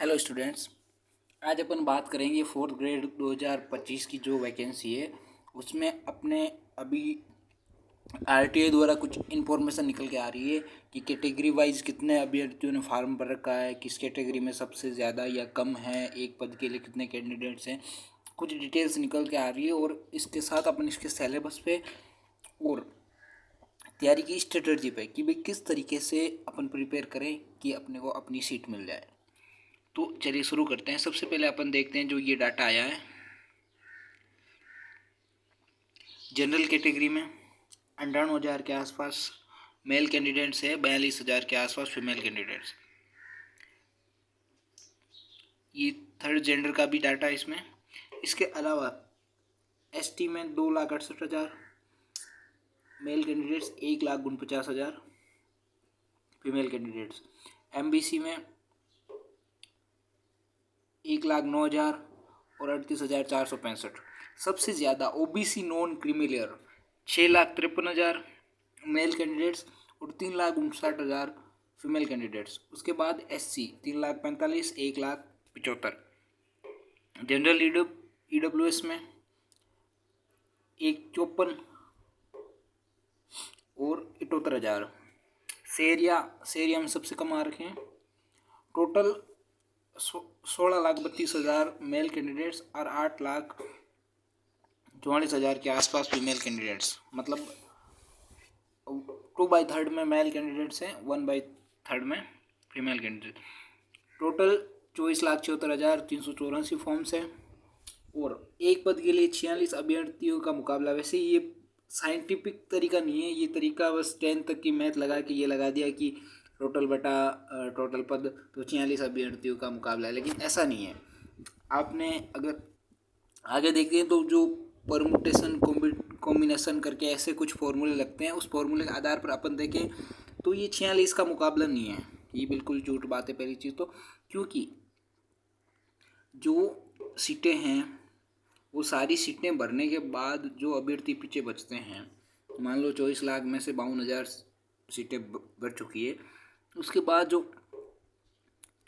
Hello students. आज अपन बात करेंगे फोर्थ ग्रेड 2025 की जो वैकेंसी है उसमें अपने अभी आरटीआई द्वारा कुछ इन्फॉर्मेशन निकल के आ रही है कि कैटेगरी वाइज कितने अभ्यर्थियों ने फार्म भर रखा है, किस कैटेगरी में सबसे ज़्यादा या कम है, एक पद के लिए कितने कैंडिडेट्स हैं। कुछ डिटेल्स निकल के आ रही है और इसके साथ अपन इसके सिलेबस पे और तैयारी की स्ट्रेटजी पे कि भाई किस तरीके से अपन प्रिपेयर करें कि अपने को अपनी सीट मिल जाए। तो चलिए शुरू करते हैं। सबसे पहले अपन देखते हैं जो ये डाटा आया है जनरल कैटेगरी में 98,000 के आसपास मेल कैंडिडेट्स है, 42,000 के आसपास फीमेल कैंडिडेट्स। ये थर्ड जेंडर का भी डाटा इसमें। इसके अलावा एसटी में 2,68,000 male candidates, 1,49,000 female candidates. MBC में 1,09,000 और 38,465। सबसे ज़्यादा OBC non creamy layer 6,53,000 male candidates और 3,59,000 फीमेल कैंडिडेट्स। उसके बाद एससी 3,45,000, 1,75,000। जनरल ईडब्ल्यूएस में 1,54,000 और 78,000। सेरिया में सबसे कम आ रखे हैं। टोटल 16,32,000 मेल कैंडिडेट्स और 8,44,000 के आसपास फीमेल कैंडिडेट्स। मतलब 2/3 में मेल कैंडिडेट्स हैं, 1/3 में फीमेल कैंडिडेट। टोटल 24,74,384 फॉर्म्स हैं और एक पद के लिए 46 अभ्यर्थियों का मुकाबला। वैसे ये साइंटिफिक तरीका नहीं है, ये तरीका बस 10 तक की मैथ लगा के ये लगा दिया कि टोटल बटा टोटल पद तो 46 अभ्यर्थियों का मुकाबला है, लेकिन ऐसा नहीं है। आपने अगर आगे देखते हैं तो जो परमुटेशन कॉम्बिनेशन करके ऐसे कुछ फॉर्मूले लगते हैं, उस फॉर्मूले के आधार पर अपन देखें तो ये 46 का मुकाबला नहीं है। ये बिल्कुल झूठ बात है पहली चीज़ तो, क्योंकि जो सीटें हैं वो सारी सीटें भरने के बाद जो अभ्यर्थी पीछे बचते हैं, मान लो 24 लाख में से 52,000 सीटें भर चुकी है, उसके बाद जो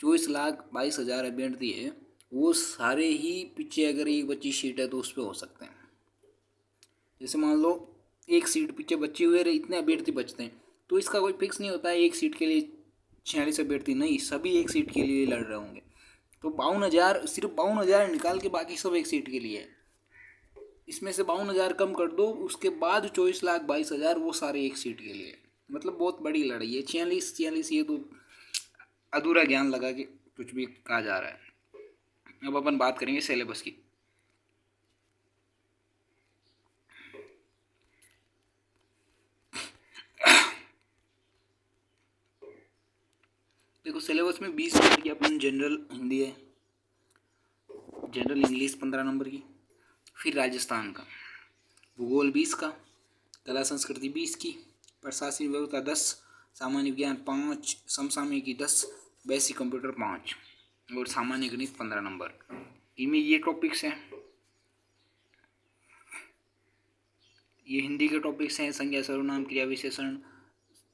24,22,000 अभ्यर्थी है वो सारे ही पीछे अगर एक बची सीट है तो उस पर हो सकते हैं। जैसे मान लो एक सीट पीछे बची हुई है, इतने अभ्यर्थी बचते हैं, तो इसका कोई फिक्स नहीं होता है एक सीट के लिए 46 अभ्यर्थी नहीं, सभी एक सीट के लिए लड़ रहे होंगे। तो 52,000 सिर्फ 52,000 निकाल के बाकी सब एक सीट के लिए है। इसमें से 52,000 कम कर दो, उसके बाद 24,22,000 वो सारे एक सीट के लिए। मतलब बहुत बड़ी लड़ाई है। 46 ये तो अधूरा ज्ञान लगा के कुछ भी कहा जा रहा है। अब अपन बात करेंगे सिलेबस की। देखो सिलेबस में 20 नंबर की अपन जनरल हिंदी है, जनरल इंग्लिश 15 नंबर की, फिर राजस्थान का, भूगोल 20 का, कला संस्कृति 20 की, प्रशासनिक व्यवस्था 10, सामान्य विज्ञान 5, समसामयिकी 10, बेसिक कंप्यूटर 5 और सामान्य गणित 15 नंबर। इनमें ये टॉपिक्स हैं, ये हिंदी के टॉपिक्स हैं। संज्ञा सर्वनाम क्रिया विशेषण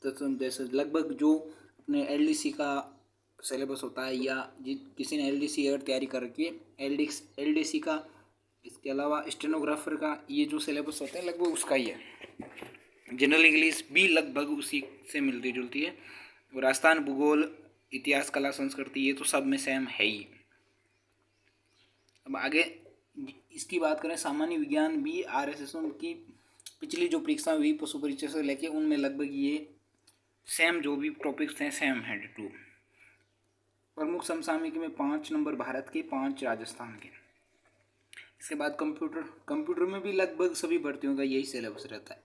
जैसे लगभग जो अपने एलडीसी का सिलेबस होता है, या किसी ने एलडीसी अगर तैयारी कर रखी है, एलडीसी का, इसके अलावा स्टेनोग्राफर का ये जो सिलेबस होता है लगभग उसका ही है। जनरल इंग्लिश भी लगभग उसी से मिलती जुलती है। और राजस्थान, भूगोल, इतिहास, कला संस्कृति ये तो सब में सेम है ही। अब आगे इसकी बात करें, सामान्य विज्ञान भी आरएसएस की पिछली जो परीक्षा हुई पशु परीक्षा से लेके, उनमें लगभग ये सेम जो भी टॉपिक्स हैं सेम है टू। प्रमुख समसामयिकी में 5 नंबर भारत के, 5 राजस्थान के। इसके बाद कंप्यूटर में भी लगभग सभी भर्तियों का यही सिलेबस रहता है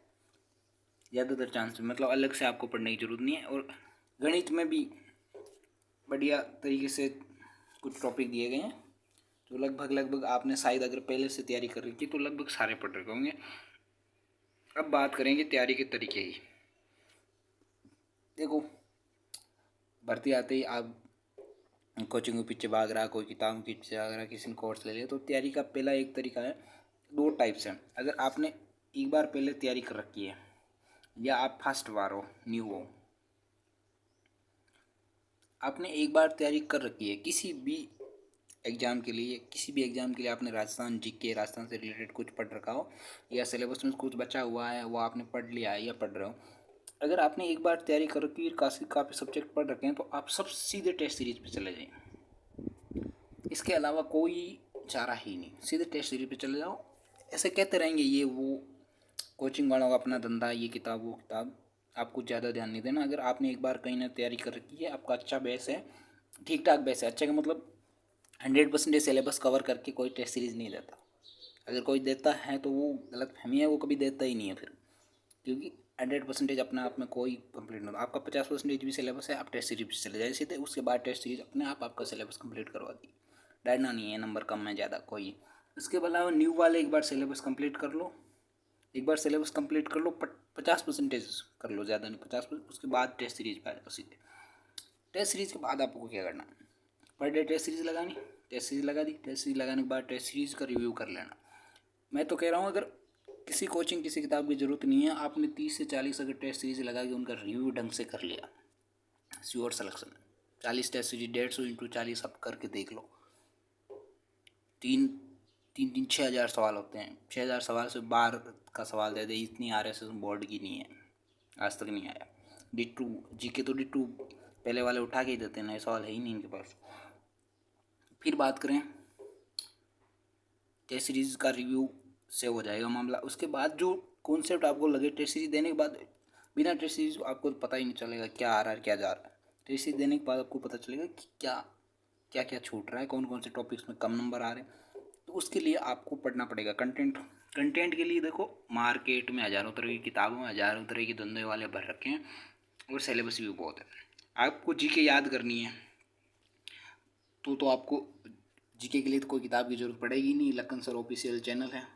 ज़्यादातर चांस में, मतलब अलग से आपको पढ़ने की जरूरत नहीं है। और गणित में भी बढ़िया तरीके से कुछ टॉपिक दिए गए हैं, तो लगभग आपने शायद अगर पहले से तैयारी कर रखी तो लगभग सारे पढ़ रखे होंगे। अब बात करेंगे तैयारी के तरीके की। देखो भर्ती आते ही आप कोचिंग के पीछे भाग रहा, कोई किताब के पीछे भाग रहा, किसी ने कोर्स ले लिया, तो तैयारी का पहला एक तरीका है, 2 टाइप्स हैं। अगर आपने एक बार पहले तैयारी कर रखी है या आप फर्स्ट बार हो, न्यू हो, आपने एक बार तैयारी कर रखी है किसी भी एग्ज़ाम के लिए, आपने राजस्थान जीके, राजस्थान से रिलेटेड कुछ पढ़ रखा हो या सिलेबस में कुछ बचा हुआ है वो आपने पढ़ लिया है या पढ़ रहे हो, अगर आपने एक बार तैयारी कर रखी है, काफ़ी सब्जेक्ट पढ़ रखे हैं, तो आप सब सीधे टेस्ट सीरीज पे चले जाइए। इसके अलावा कोई चारा ही नहीं, सीधे टेस्ट सीरीज पे चले जाओ। ऐसे कहते रहेंगे ये वो कोचिंग वालों का अपना धंधा, ये किताब वो किताब, आपको ज़्यादा ध्यान नहीं देना। अगर आपने एक बार कहीं ना तैयारी कर रखी है, आपका अच्छा बेस है, ठीक ठाक बेस है, अच्छा का मतलब 100% सिलेबस कवर करके कोई टेस्ट सीरीज़ नहीं देता। अगर कोई देता है तो वो गलत फहमी है, वो कभी देता ही नहीं है फिर, क्योंकि 100% अपने आप में कोई कंप्लीट नहीं होता। आपका 50% भी सिलेबस है, आप टेस्ट सीरीज से चले जाए सीधे, उसके बाद टेस्ट सीरीज अपने आप आपका सिलेबस कंप्लीट करवा दी। डरना नहीं है नंबर कम है ज़्यादा कोई। इसके अलावा न्यू वाले एक बार सिलेबस कंप्लीट कर लो, 50% कर लो, ज़्यादा नहीं 50%। उसके बाद टेस्ट सीरीज पे आ जाओ सीधे। टेस्ट सीरीज के बाद आपको क्या करना, पर डे टेस्ट सीरीज लगानी, टेस्ट सीरीज लगा दी, टेस्ट सीरीज लगाने के बाद टेस्ट सीरीज का रिव्यू कर लेना। मैं तो कह रहा हूँ अगर किसी कोचिंग किसी किताब की ज़रूरत नहीं है, आपने 30 से 40 अगर टेस्ट सीरीज लगा के उनका रिव्यू ढंग से कर लिया, sure selection. 40 test series 150 into 40 आप करके देख लो, तीन तीन तीन 6,000 सवाल होते हैं। 6,000 सवाल से 12 का सवाल दे दे, इतनी RSS बोर्ड की नहीं है, आज तक नहीं आया। D2 जीके तो D2 पहले वाले उठा के ही देते हैं, नए सवाल है ही नहीं इनके पास। फिर बात करें टेस्ट सीरीज़ का रिव्यू से हो जाएगा मामला। उसके बाद जो कॉन्सेप्ट आपको लगे टेस्ट सीरीज देने के बाद, बिना टेस्ट सीरीज आपको पता ही नहीं चलेगा क्या आ रहा है क्या जा रहा है। टेस्ट सीरीज देने के बाद आपको पता चलेगा कि क्या क्या क्या छूट रहा है, कौन कौन से टॉपिक्स में कम नंबर आ रहे हैं। तो उसके लिए आपको पढ़ना पड़ेगा कंटेंट के लिए। देखो मार्केट में हज़ारों तरह की किताबों, हज़ारों तरह के धंधे वाले भर रखे हैं और सिलेबस भी बहुत है। आपको जीके याद करनी है तो आपको जीके के लिए तो कोई किताब की ज़रूरत पड़ेगी नहीं। लखन सर ऑफिशियल चैनल है,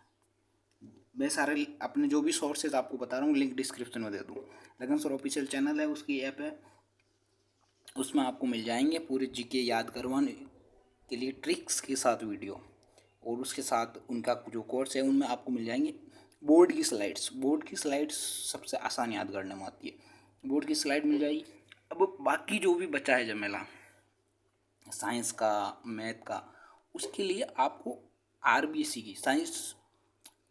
मैं सारे अपने जो भी सोर्सेज आपको बता रहा हूँ लिंक डिस्क्रिप्शन में दे दूँ। लखन सर ऑफिशियल चैनल है, उसकी ऐप है, उसमें आपको मिल जाएंगे पूरे जीके याद करवाने के लिए ट्रिक्स के साथ वीडियो, और उसके साथ उनका जो कोर्स है उनमें आपको मिल जाएंगे बोर्ड की स्लाइड्स सबसे आसान याद करने में आती है, बोर्ड की स्लाइड मिल जाएगी। अब बाकी जो भी बचा है जमेला साइंस का, मैथ का, उसके लिए आपको RBC की साइंस,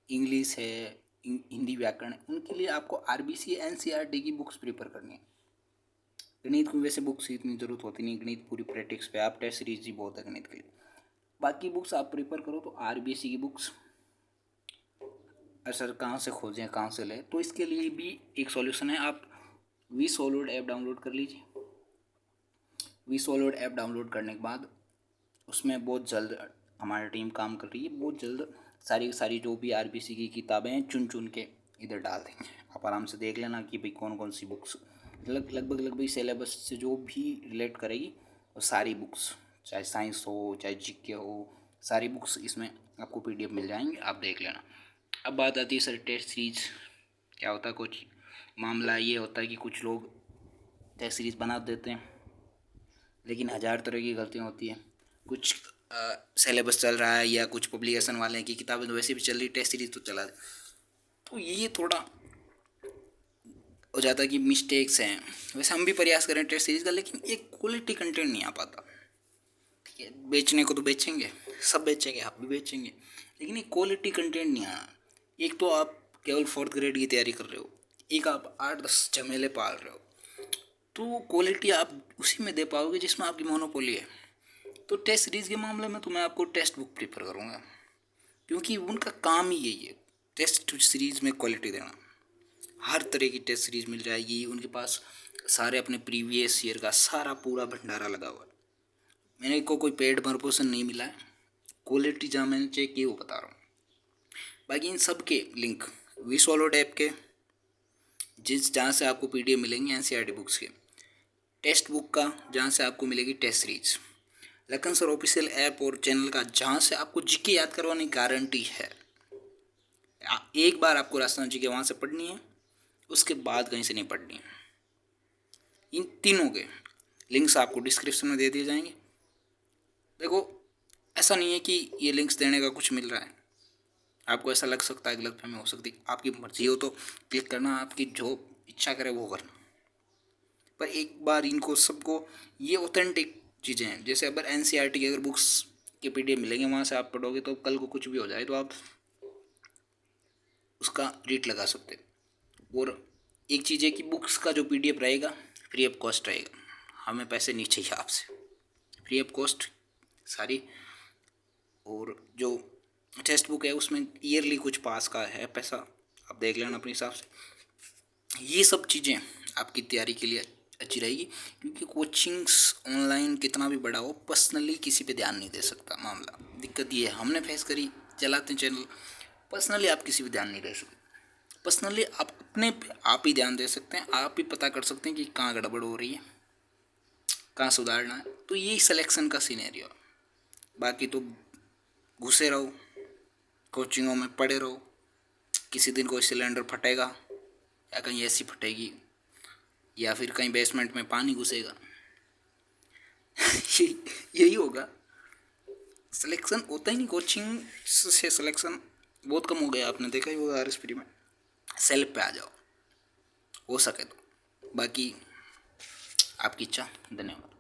इंग्लिश है, हिंदी व्याकरण है, उनके लिए आपको RBC NCERT की बुक्स प्रिपेयर करनी है। गणित को वैसे बुक्स की इतनी ज़रूरत होती नहीं, गणित पूरी प्रैक्टिस पे, आप टेस्ट सीरीज ही बहुत है गणित के लिए। बाकी बुक्स आप प्रिपेयर करो तो RBC की बुक्स सर कहाँ से खोजें कहाँ से लें, तो इसके लिए भी एक सॉल्यूशन है। आप vSolid ऐप डाउनलोड कर लीजिए। vSolid ऐप डाउनलोड करने के बाद उसमें बहुत जल्द हमारी टीम काम कर रही है, बहुत जल्द सारी जो भी RBC की किताबें हैं चुन के इधर डाल देंगे। आप आराम से देख लेना कि भाई कौन कौन सी बुक्स लगभग सिलेबस से जो भी रिलेट करेगी वो सारी बुक्स, चाहे साइंस हो चाहे जीके हो, सारी बुक्स इसमें आपको PDF मिल जाएंगे, आप देख लेना। अब बात आती है सर टेस्ट सीरीज क्या होता है। कुछ मामला ये होता है कि कुछ लोग टेस्ट सीरीज बना देते हैं लेकिन 1000 तरह की गलतियाँ होती हैं। कुछ सिलेबस चल रहा है या कुछ पब्लिकेशन वाले हैं कि किताबें तो वैसे भी चल रही, टेस्ट सीरीज तो चला दे, तो ये थोड़ा हो जाता है कि मिस्टेक्स हैं। वैसे हम भी प्रयास करें टेस्ट सीरीज का, लेकिन एक क्वालिटी कंटेंट नहीं आ पाता। ठीक है, बेचने को तो बेचेंगे, सब बेचेंगे, आप भी बेचेंगे, लेकिन एक क्वालिटी कंटेंट नहीं आना। एक तो आप केवल 4th ग्रेड की तैयारी कर रहे हो, एक आप 8-10 झमेले पाल रहे हो, तो क्वालिटी आप उसी में दे पाओगे जिसमें आपकी मोनोपोली है। तो टेस्ट सीरीज़ के मामले में तो मैं आपको टेक्स्ट बुक प्रेफर करूँगा, क्योंकि उनका काम ही यही है, टेस्ट सीरीज़ में क्वालिटी देना। हर तरह की टेस्ट सीरीज़ मिल जाएगी उनके पास, सारे अपने प्रीवियस ईयर का सारा पूरा भंडारा लगा हुआ है। मैंने को कोई पेड प्रमोशन नहीं मिला है, क्वालिटी जहाँ मैंने चेक की वो बता रहा हूँ। बाकी इन सब के लिंक vSolid ऐप के, जहाँ से आपको PDF मिलेंगे NCERT बुक्स के, टेक्स्ट बुक का जहाँ से आपको मिलेगी test series, Lakhan sir official app और चैनल का जहाँ से आपको जीके याद करवाने की गारंटी है। एक बार आपको राजस्थान जीके वहाँ से पढ़नी है, उसके बाद कहीं से नहीं पढ़नी है। इन तीनों के लिंक्स आपको डिस्क्रिप्शन में दे दिए जाएंगे। देखो ऐसा नहीं है कि ये लिंक्स देने का कुछ मिल रहा है, आपको ऐसा लग सकता है, गलतफहमी हो सकती है, आपकी मर्जी हो तो क्लिक करना, आपकी जो इच्छा करे वो करना। पर एक बार इनको सबको ये ऑथेंटिक चीज़ें हैं, जैसे अगर एनसीईआरटी की अगर बुक्स के पीडीएफ मिलेंगे वहाँ से आप पढ़ोगे तो कल को कुछ भी हो जाए तो आप उसका रेट लगा सकते हो। और एक चीज़ है कि बुक्स का जो पीडीएफ रहेगा फ्री ऑफ कॉस्ट रहेगा, हमें पैसे नहीं चाहिए आपसे, फ्री ऑफ कॉस्ट सारी। और जो टेक्स्ट बुक है उसमें ईयरली कुछ पास का है पैसा, आप देख लेना अपने हिसाब से। ये सब चीज़ें आपकी तैयारी के लिए अच्छी रहेगी, क्योंकि कोचिंग्स ऑनलाइन कितना भी बड़ा हो पर्सनली किसी पे ध्यान नहीं दे सकता। मामला दिक्कत ये है, हमने फेस करी, चलाते हैं चैनल, पर्सनली आप किसी पे ध्यान नहीं दे सकते। पर्सनली आप अपने पे आप ही ध्यान दे सकते हैं, आप ही पता कर सकते हैं कि कहाँ गड़बड़ हो रही है, कहाँ सुधारना है। तो यही सिलेक्शन का सीनेरियो। बाकी तो घुसे रहो कोचिंगों में, पड़े रहो, किसी दिन कोई सिलेंडर फटेगा या कहीं एसी फटेगी या फिर कहीं बेसमेंट में पानी घुसेगा यही होगा। सिलेक्शन होता ही नहीं, कोचिंग से सिलेक्शन बहुत कम हो गया, आपने देखा ही होगा RS प्री में। सेल्फ पे आ जाओ हो सके तो, बाकी आपकी इच्छा। धन्यवाद।